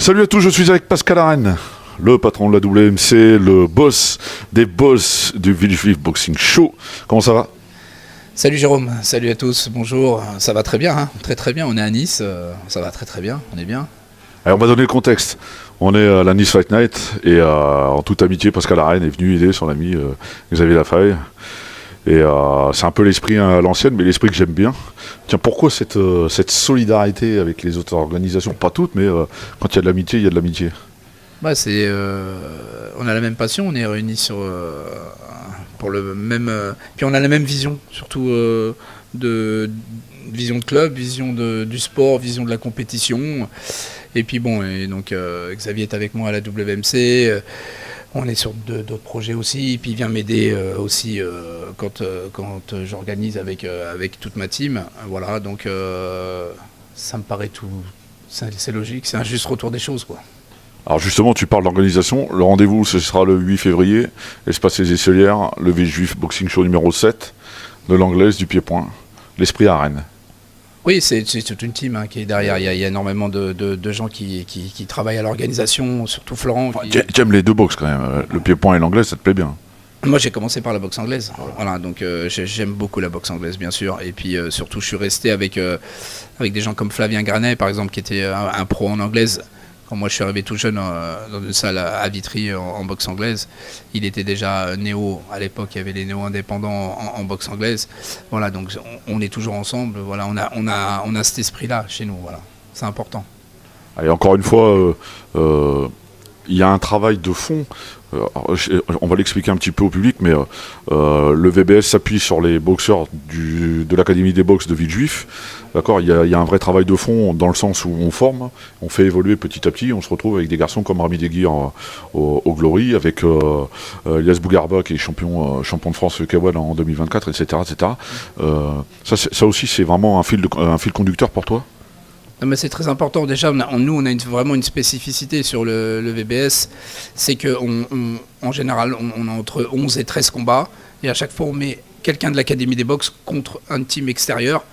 Salut à tous, je suis avec Pascal Arène, le patron de la WMC, le boss des boss du Villejuif Boxing Show. Comment ça va? Salut Jérôme, salut à tous, bonjour, ça va très bien, hein, très bien, on est à Nice, ça va très bien, on est bien. Alors on va donner le contexte, on est à la Nice Fight Night et en toute amitié Pascal Arène est venu aider son ami Xavier Lafaye. Et c'est un peu l'esprit à l'ancienne, mais l'esprit que j'aime bien. Tiens, pourquoi cette solidarité avec les autres organisations? Pas toutes, mais quand il y a de l'amitié, il y a de l'amitié. Bah, on a la même passion, on est réunis pour le même... puis on a la même vision, surtout vision de club, vision du sport, vision de la compétition. Et puis bon, Xavier est avec moi à la WMC. On est sur d'autres projets aussi, et puis il vient m'aider aussi quand j'organise avec toute ma team. Voilà, donc ça me paraît tout, c'est logique, c'est un juste retour des choses, quoi. Alors justement, tu parles d'organisation. Le rendez-vous, ce sera le 8 février, espace Les Esselières, le Villejuif Boxing Show numéro 7, de l'Anglaise, du Pied-Point, l'Esprit à Rennes. Oui, c'est toute une team qui est derrière. Il y a énormément de gens qui travaillent à l'organisation, surtout Florent. Tu aimes les deux boxes quand même, le Pied-Point et l'Anglaise, ça te plaît bien? Moi, j'ai commencé par la boxe anglaise. Voilà, donc j'aime beaucoup la boxe anglaise, bien sûr. Et puis surtout, je suis resté avec des gens comme Flavien Granet, par exemple, qui était un pro en anglaise. Quand moi je suis arrivé tout jeune dans une salle à Vitry en boxe anglaise, il était déjà néo. À l'époque, il y avait les néo-indépendants en boxe anglaise. Voilà, donc on est toujours ensemble. Voilà, on a cet esprit-là chez nous. Voilà, c'est important. Allez, encore une fois, il y a un travail de fond. On va l'expliquer un petit peu au public, mais le VBS s'appuie sur les boxeurs de l'Académie des box de Villejuif. D'accord, il y a un vrai travail de fond dans le sens où on forme, on fait évoluer petit à petit. On se retrouve avec des garçons comme Rami Degui au Glory, avec Elias Bougarba qui est champion de France K1 en 2024, etc. Ça aussi, c'est vraiment un fil conducteur pour toi? Non, mais c'est très important. Déjà, nous, on a vraiment une spécificité sur le VBS. C'est qu'en général, on a entre 11 et 13 combats. Et à chaque fois, on met quelqu'un de l'Académie des box contre un team extérieur.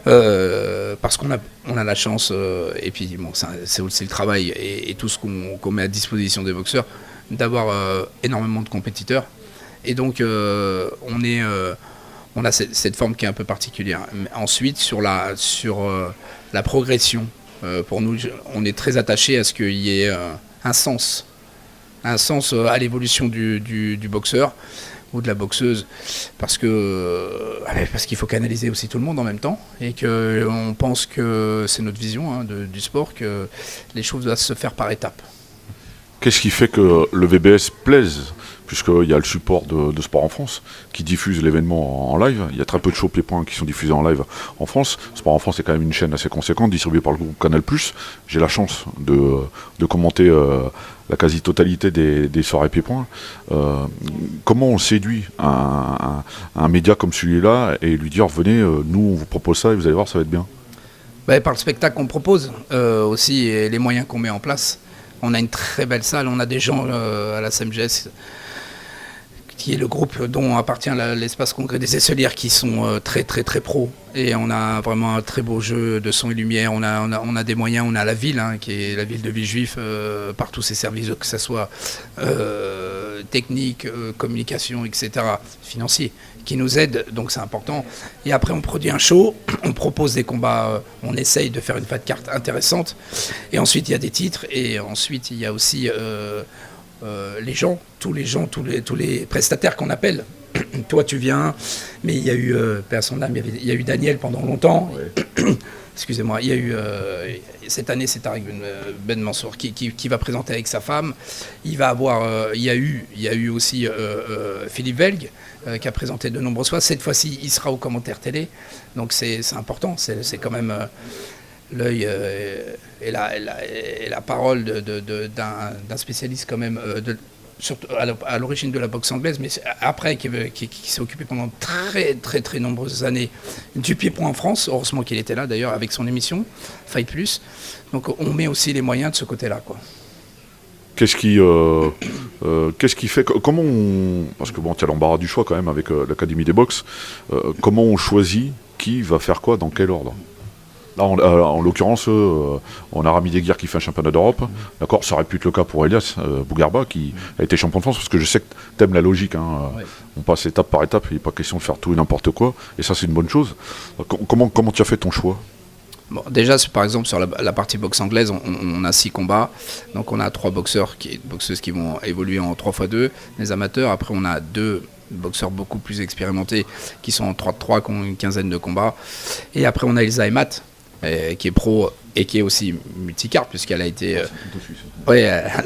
Parce qu'on a la chance, et puis bon, c'est aussi le travail et tout ce qu'on met à disposition des boxeurs, d'avoir énormément de compétiteurs. Et donc, on a cette forme qui est un peu particulière. Mais ensuite, sur la progression, pour nous, on est très attaché à ce qu'il y ait un sens à l'évolution du boxeur ou de la boxeuse, parce qu'il faut canaliser aussi tout le monde en même temps, et qu'on pense que c'est notre vision du sport, que les choses doivent se faire par étapes. Qu'est-ce qui fait que le VBS plaise? Puisqu'il y a le support de Sport en France qui diffuse l'événement en live. Il y a très peu de shows Pied-Point qui sont diffusés en live en France. Sport en France est quand même une chaîne assez conséquente, distribuée par le groupe Canal+. J'ai la chance de commenter la quasi-totalité des soirées Pied-Point. Comment on séduit un média comme celui-là et lui dire, venez, nous on vous propose ça et vous allez voir, ça va être bien? Par le spectacle qu'on propose aussi, et les moyens qu'on met en place. On a une très belle salle, on a des gens à la SMGS, qui est le groupe dont appartient l'espace congrès des Esselières, qui sont très pros. Et on a vraiment un très beau jeu de son et lumière. On a des moyens, on a la ville, qui est la ville de Villejuif, par tous ses services, que ce soit technique, communication, etc., financier, qui nous aident, donc c'est important. Et après, on produit un show, on propose des combats, on essaye de faire une fight card intéressante. Et ensuite, il y a des titres, et ensuite, il y a aussi tous les prestataires qu'on appelle. Toi, tu viens, mais il y a eu, paix à son âme, il y a eu Daniel pendant longtemps. Ouais. Excusez-moi, il y a eu, cette année, c'est Tariq Ben Mansour qui va présenter avec sa femme. Il y a eu aussi Philippe Velg qui a présenté de nombreuses fois. Cette fois-ci, il sera aux commentaires télé. Donc c'est important, c'est quand même l'œil et la parole d'un spécialiste quand même, surtout à l'origine de la boxe anglaise, mais après qui s'est occupé pendant très nombreuses années du Pied-Point en France. Heureusement qu'il était là d'ailleurs avec son émission Fight Plus. Donc on met aussi les moyens de ce côté-là, quoi. Qu'est-ce qui fait, parce que bon, tu as l'embarras du choix quand même avec l'Académie des box, comment on choisit qui va faire quoi dans quel ordre? Là, en l'occurrence, on a Rami Deguir qui fait un championnat d'Europe. D'accord, ça aurait pu être le cas pour Elias Bougarba qui a été champion de France, parce que je sais que tu aimes la logique. Ouais. On passe étape par étape, il n'est pas question de faire tout et n'importe quoi. Et ça, c'est une bonne chose. Comment tu as fait ton choix? Bon, déjà, par exemple, sur la partie boxe anglaise, on a 6 combats. Donc, on a 3 boxeuses qui vont évoluer en 3x2, les amateurs. Après, on a 2 boxeurs beaucoup plus expérimentés qui sont en 3-3, qui ont une quinzaine de combats. Et après, on a Elsa Emat, qui est pro et qui est aussi multicarte, puisqu'elle a été. Elle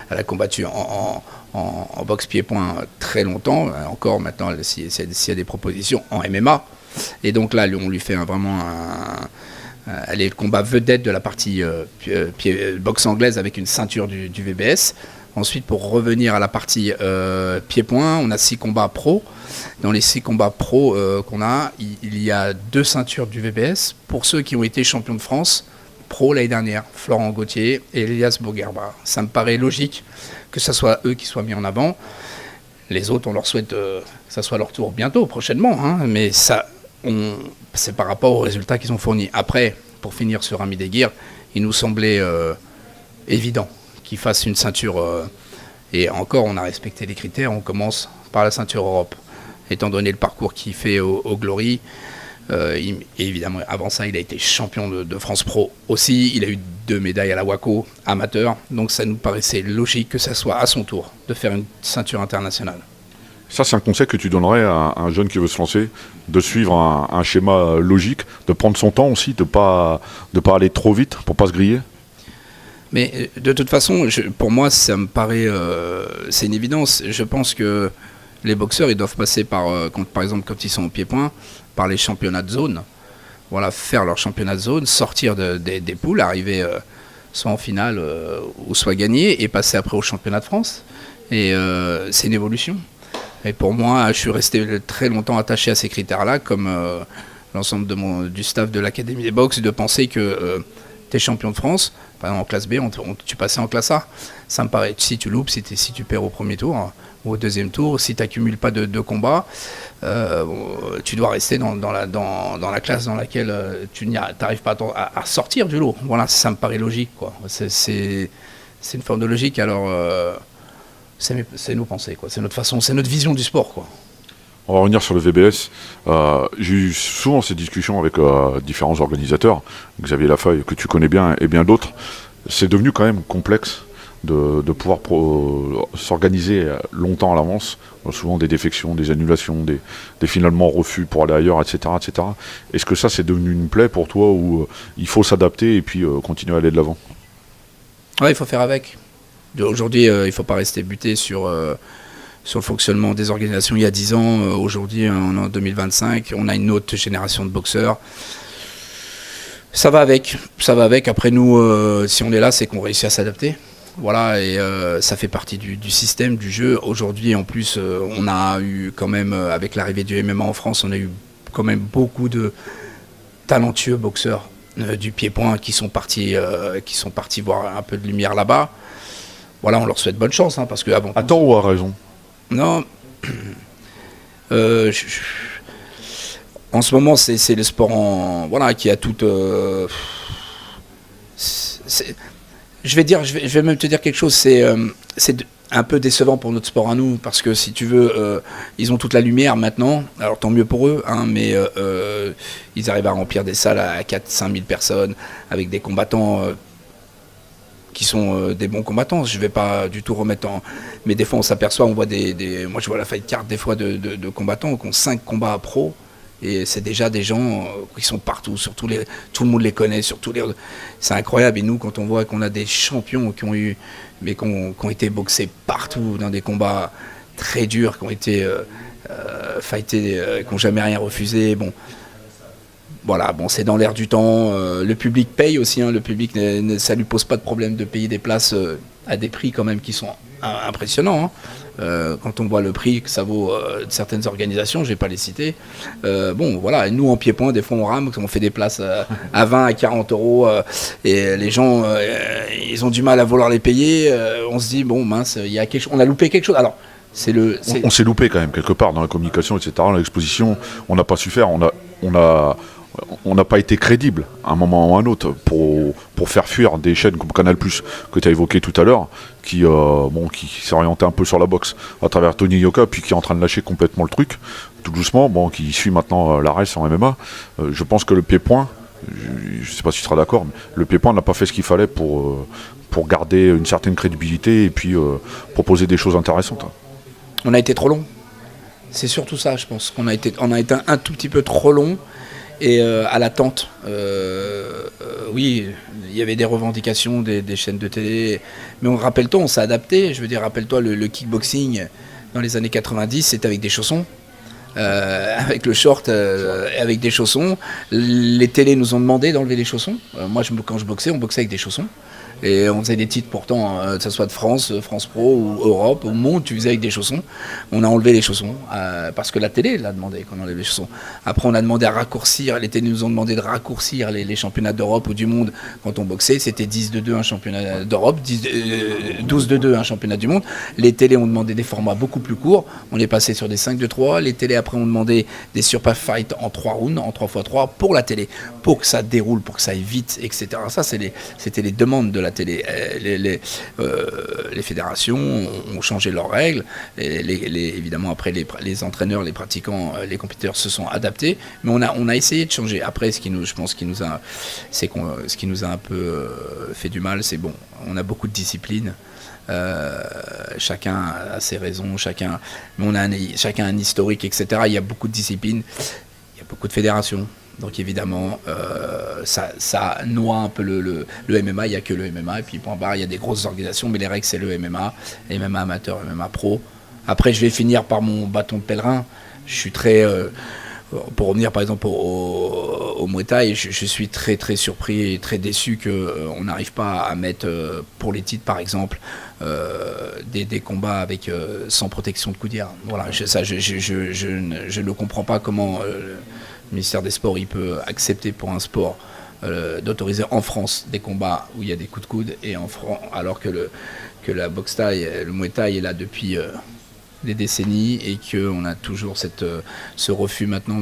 a combattu en boxe pied-point très longtemps. Encore maintenant, s'il y a des propositions en MMA. Et donc là, on lui fait elle est le combat vedette de la partie boxe anglaise avec une ceinture du VBS. Ensuite, pour revenir à la partie pied-point, on a 6 combats pro. Dans les 6 combats pro qu'on a, il y a 2 ceintures du VBS pour ceux qui ont été champions de France pro l'année dernière, Florent Gauthier et Elias Bougarba. Ça me paraît logique que ce soit eux qui soient mis en avant. Les autres, on leur souhaite que ça soit leur tour bientôt, prochainement. Hein, mais ça, c'est par rapport aux résultats qu'ils ont fournis. Après, pour finir sur Rami Deguir, il nous semblait évident qu'il fasse une ceinture. Et encore, on a respecté les critères. On commence par la ceinture Europe. Étant donné le parcours qu'il fait au Glory, et évidemment, avant ça, il a été champion de France Pro aussi. Il a eu 2 médailles à la WACO amateur. Donc ça nous paraissait logique que ça soit à son tour de faire une ceinture internationale. Ça, c'est un conseil que tu donnerais à un jeune qui veut se lancer, de suivre un schéma logique, de prendre son temps aussi, de pas aller trop vite pour pas se griller? Mais de toute façon, pour moi, ça me paraît... c'est une évidence. Je pense que les boxeurs, ils doivent passer par exemple, quand ils sont au pied-point, par les championnats de zone. Voilà, faire leur championnat de zone, sortir des poules, arriver soit en finale ou soit gagner, et passer après au championnat de France. Et c'est une évolution. Et pour moi, je suis resté très longtemps attaché à ces critères-là, comme l'ensemble du staff de l'Académie des boxes, de penser que tu es champion de France, par exemple en classe B, tu passais en classe A. Ça me paraît, si tu loupes, si tu perds au premier tour ou au deuxième tour, si tu n'accumules pas de combats, tu dois rester dans la classe dans laquelle tu n'arrives pas à sortir du lot. Voilà, ça me paraît logique, quoi. C'est une forme de logique, alors... C'est nos pensées, quoi. C'est notre façon, c'est notre vision du sport, quoi. On va revenir sur le VBS. J'ai eu souvent ces discussions avec différents organisateurs, Xavier Lafeuille, que tu connais bien, et bien d'autres. C'est devenu quand même complexe de pouvoir s'organiser longtemps à l'avance. Souvent des défections, des annulations, des finalement refus pour aller ailleurs, etc. etc. Est-ce que ça, c'est devenu une plaie pour toi, où il faut s'adapter et puis continuer à aller de l'avant? Ouais, il faut faire avec. Aujourd'hui, il ne faut pas rester buté sur le fonctionnement des organisations il y a 10 ans. Aujourd'hui, en 2025, on a une autre génération de boxeurs. Ça va avec. Après, nous, si on est là, c'est qu'on réussit à s'adapter. Voilà, et ça fait partie du système, du jeu. Aujourd'hui, en plus, on a eu quand même, avec l'arrivée du MMA en France, on a eu quand même beaucoup de talentueux boxeurs du pied-point qui sont partis voir un peu de lumière là-bas. Voilà, on leur souhaite bonne chance, hein, parce que... À tort ou à raison? Non. En ce moment, c'est le sport qui a toute... je vais même te dire quelque chose, c'est un peu décevant pour notre sport à nous, parce que si tu veux, ils ont toute la lumière maintenant, alors tant mieux pour eux, hein, mais ils arrivent à remplir des salles à 4-5 000 personnes, avec des combattants... qui sont des bons combattants. Je ne vais pas du tout remettre en... Mais des fois, on s'aperçoit, on voit moi, je vois la fight card des fois de combattants qui ont 5 combats pro. Et c'est déjà des gens qui sont partout. Tout le monde les connaît. C'est incroyable. Et nous, quand on voit qu'on a des champions qui ont été boxés partout dans des combats très durs, qui ont été fightés, qui n'ont jamais rien refusé. Bon... Voilà, c'est dans l'air du temps. Le public paye aussi. Hein, le public, ça lui pose pas de problème de payer des places à des prix quand même qui sont impressionnants. Hein. Quand on voit le prix que ça vaut de certaines organisations, je vais pas les citer. Voilà. Et nous en pied-point, des fois on rame, on fait des places à 20, à 40 euros, et les gens, ils ont du mal à vouloir les payer. On se dit bon mince, il y a quelque chose, on a loupé quelque chose. Alors. On s'est loupé quand même quelque part dans la communication, etc. Dans l'exposition, on n'a pas su faire. On on n'a pas été crédible à un moment ou à un autre pour faire fuir des chaînes comme Canal+, que tu as évoqué tout à l'heure, qui s'est orienté un peu sur la boxe à travers Tony Yoka, puis qui est en train de lâcher complètement le truc, tout doucement, qui suit maintenant la race en MMA. Je pense que le pied-point, je ne sais pas si tu seras d'accord, mais le pied-point n'a pas fait ce qu'il fallait pour garder une certaine crédibilité et puis proposer des choses intéressantes. On a été trop long. C'est surtout ça, je pense. On a été un tout petit peu trop long et à l'attente. Oui, il y avait des revendications des chaînes de télé, mais rappelle-toi, on s'est adapté. Je veux dire, rappelle-toi, le kickboxing dans les années 90, c'était avec des chaussons. Avec le short, avec des chaussons. Les télés nous ont demandé d'enlever les chaussons. Moi, quand je boxais, on boxait avec des chaussons. Et on faisait des titres pourtant, que ce soit de France, France Pro ou Europe, au monde, tu faisais avec des chaussons. On a enlevé les chaussons, parce que la télé l'a demandé qu'on enlève les chaussons. Après, on a demandé à raccourcir, les télés nous ont demandé de raccourcir les championnats d'Europe ou du monde quand on boxait. C'était 10-2 un championnat d'Europe, 12-2 un championnat du monde. Les télés ont demandé des formats beaucoup plus courts. On est passé sur des 5-2-3. Les télés après ont demandé des Super Fight en 3 rounds, en 3x3 pour la télé, pour que ça déroule, pour que ça aille vite, etc. Ça, c'était les demandes de la télé. Les fédérations ont changé leurs règles. Évidemment, après, les entraîneurs, les pratiquants, les compétiteurs se sont adaptés. Mais on a essayé de changer. Après, ce qui nous a un peu fait du mal, c'est bon, on a beaucoup de disciplines. Chacun a ses raisons, chacun a un historique, etc. Il y a beaucoup de disciplines, il y a beaucoup de fédérations. Donc évidemment, ça noie un peu le MMA, il n'y a que le MMA, et puis point barre, il y a des grosses organisations, mais les règles c'est le MMA amateur, MMA pro. Après, je vais finir par mon bâton de pèlerin. Je suis très... pour revenir par exemple au Muay Thai, je suis très très surpris et très déçu qu'on n'arrive pas à mettre pour les titres par exemple des combats avec sans protection de coudière. Voilà, je ne comprends pas comment le ministère des Sports il peut accepter pour un sport d'autoriser en France des combats où il y a des coups de coude et alors que la boxe thaï, le Muay Thai est là depuis des décennies et qu'on a toujours ce refus maintenant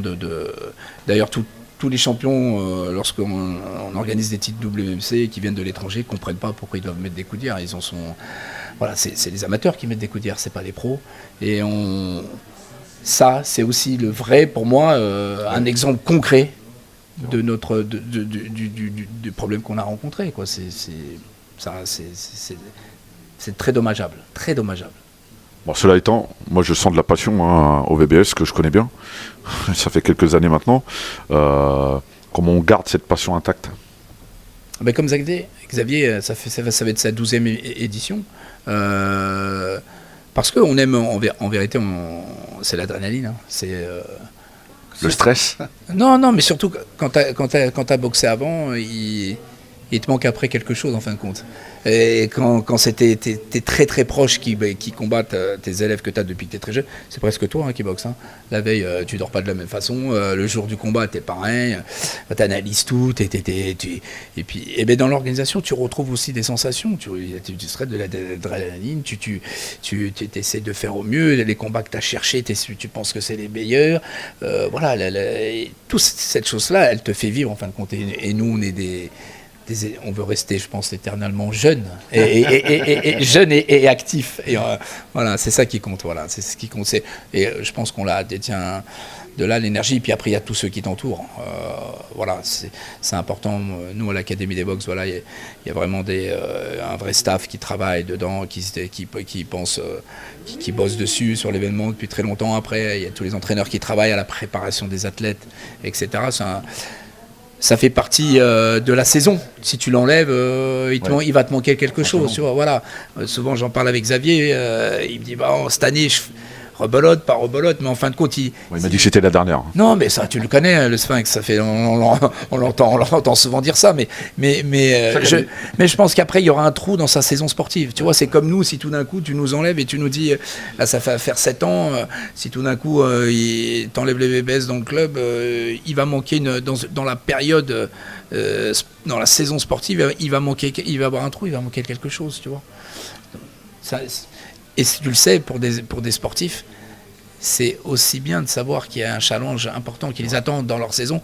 d'ailleurs tous les champions lorsqu'on organise des titres WMC qui viennent de l'étranger ne comprennent pas pourquoi ils doivent mettre des coudières. Voilà, c'est les amateurs qui mettent des coudières, c'est pas les pros. Et ça c'est aussi le vrai pour moi un exemple concret de du problème qu'on a rencontré, quoi. C'est très dommageable, très dommageable. Bon, cela étant, moi je sens de la passion au VBS, que je connais bien, ça fait quelques années maintenant. Comment on garde cette passion intacte? Ben comme Xavier, ça va être sa 12e édition. Parce qu'on aime, en vérité, c'est l'adrénaline. Hein. C'est le stress. Non, mais surtout quand t'as boxé avant, il te manque après quelque chose en fin de compte. Et quand t'es très très proche qui combattent tes élèves que t'as depuis que t'es très jeune, c'est presque toi qui boxe. Hein. La veille, tu dors pas de la même façon. Le jour du combat, t'es pareil. T'analyses tout. Et puis, dans l'organisation, tu retrouves aussi des sensations. Tu stress, de l'adrénaline. Tu essaies de faire au mieux. Les combats que t'as cherchés, tu penses que c'est les meilleurs. Voilà, toute cette chose-là, elle te fait vivre en fin de compte. Et nous, on est on veut rester, je pense, éternellement jeune et jeune et actif. Et voilà, c'est ça qui compte. Voilà, c'est ce qui compte. Et je pense qu'on détient de là l'énergie. Puis après, il y a tous ceux qui t'entourent. Voilà, c'est important. Nous, à l'Académie des Box, voilà, il y a vraiment un vrai staff qui travaille dedans, qui pense, qui bosse dessus sur l'événement depuis très longtemps. Après, il y a tous les entraîneurs qui travaillent à la préparation des athlètes, etc. Ça fait partie de la saison. Si tu l'enlèves, il va te manquer quelque chose. Tu vois, voilà. Souvent, j'en parle avec Xavier. Il me dit cette année, rebelote, pas rebelote, mais en fin de compte, il m'a dit que c'était la dernière. Non, mais ça, tu le connais, le Sphinx. Ça fait, on l'entend souvent dire ça, mais je pense qu'après, il y aura un trou dans sa saison sportive. Tu vois, c'est comme nous, si tout d'un coup, tu nous enlèves et tu nous dis, là, ça fait faire 7 ans, si tout d'un coup, t'enlèves les BBS dans le club, il va manquer dans la période, dans la saison sportive, il va avoir un trou, il va manquer quelque chose, tu vois. Et si tu le sais, pour des sportifs, c'est aussi bien de savoir qu'il y a un challenge important qui les attend dans leur saison.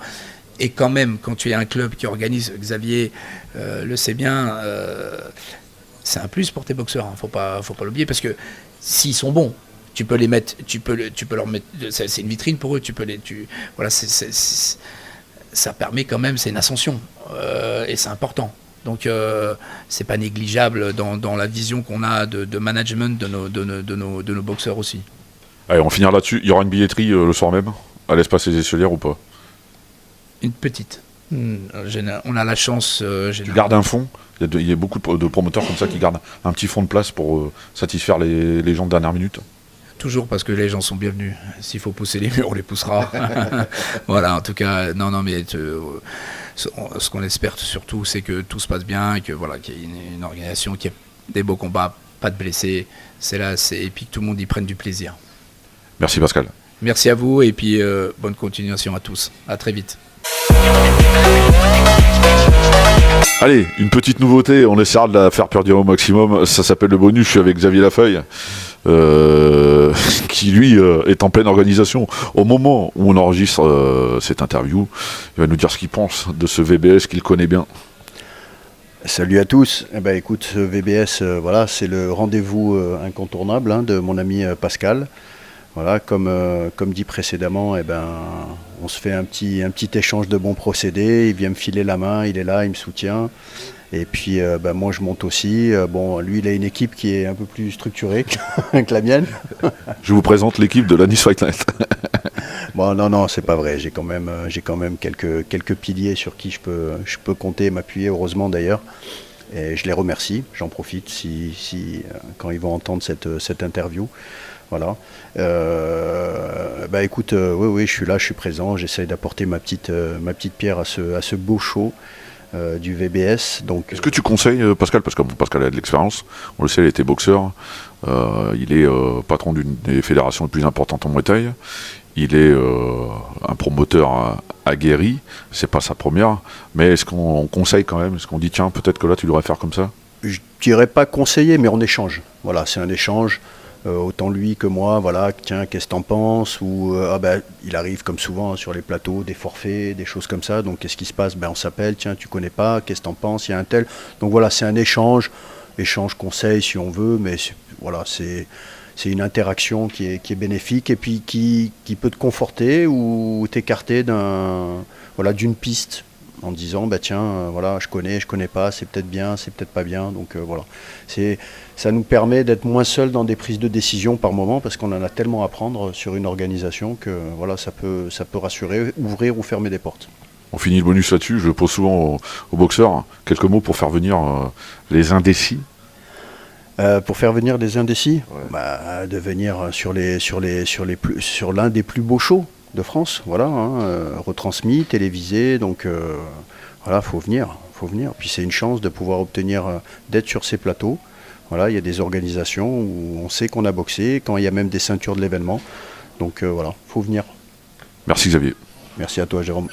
Et quand même, quand tu es un club qui organise, Xavier le sait bien, c'est un plus pour tes boxeurs. Faut pas l'oublier, parce que s'ils sont bons, tu peux les mettre, tu peux leur mettre. C'est une vitrine pour eux. Voilà, ça permet quand même, c'est une ascension et c'est important. Donc c'est pas négligeable dans la vision qu'on a de management de nos boxeurs aussi. Allez, on finira là-dessus. Il y aura une billetterie le soir même à l'espace des Esselières ou pas? Une petite. On a la chance. Tu gardes un fonds. Il y a beaucoup de promoteurs comme ça qui gardent un petit fonds de place pour satisfaire les gens de dernière minute. Toujours, parce que les gens sont bienvenus. S'il faut pousser les murs, on les poussera. Voilà, en tout cas, non, mais ce qu'on espère surtout, c'est que tout se passe bien, et que voilà, qu'il y ait une organisation, qu'il y ait des beaux combats, pas de blessés. Et puis que tout le monde y prenne du plaisir. Merci Pascal. Merci à vous, et puis bonne continuation à tous. À très vite. Allez, une petite nouveauté, on essaiera de la faire perdurer au maximum. Ça s'appelle le bonus. Je suis avec Xavier Lafeuille, qui lui est en pleine organisation. Au moment où on enregistre cette interview, il va nous dire ce qu'il pense de ce VBS qu'il connaît bien. Salut à tous. Eh ben, écoute, ce VBS, voilà, c'est le rendez-vous incontournable de mon ami Pascal. Voilà, comme dit précédemment, eh ben, on se fait un petit échange de bons procédés. Il vient me filer la main, il est là, il me soutient. Et puis moi je monte aussi. Bon, lui il a une équipe qui est un peu plus structurée que la mienne. Je vous présente l'équipe de la Nice Fight Night. Bon, non, c'est pas vrai. J'ai quand même quelques piliers sur qui je peux compter et m'appuyer, heureusement d'ailleurs. Et je les remercie. J'en profite quand ils vont entendre cette interview. Voilà. Écoute, oui, je suis là, je suis présent. J'essaye d'apporter ma petite pierre à ce beau show du VBS. Donc, est-ce que tu conseilles Pascal, parce que Pascal a de l'expérience, on le sait, il était boxeur, il est patron d'une des fédérations les plus importantes en Muay Thai, il est un promoteur aguerri, c'est pas sa première, mais est-ce qu'on conseille quand même, est-ce qu'on dit tiens peut-être que là tu devrais faire comme ça? Je dirais pas conseiller, mais on échange. Voilà, c'est un échange. Autant lui que moi, voilà, tiens, qu'est-ce que t'en penses? Ou il arrive comme souvent sur les plateaux, des forfaits, des choses comme ça. Donc qu'est-ce qui se passe? On s'appelle, tiens, tu connais pas, qu'est-ce que t'en penses? Il y a un tel. Donc voilà, c'est un échange conseil si on veut, mais voilà, c'est une interaction qui est bénéfique et puis qui peut te conforter ou t'écarter d'une piste. En disant voilà, je connais pas, c'est peut-être bien, c'est peut-être pas bien. Donc voilà, ça nous permet d'être moins seuls dans des prises de décision par moment, parce qu'on en a tellement à prendre sur une organisation que voilà, ça peut rassurer, ouvrir ou fermer des portes. On finit le bonus là-dessus. Je pose souvent aux boxeurs quelques mots pour faire venir les indécis. Pour faire venir des indécis, ouais. De venir sur l'un des plus beaux shows de France, voilà, retransmis, télévisé, donc voilà, faut venir. Puis c'est une chance de pouvoir d'être sur ces plateaux. Voilà, il y a des organisations où on sait qu'on a boxé, quand il y a même des ceintures de l'événement. Donc voilà, faut venir. Merci Xavier. Merci à toi Jérôme.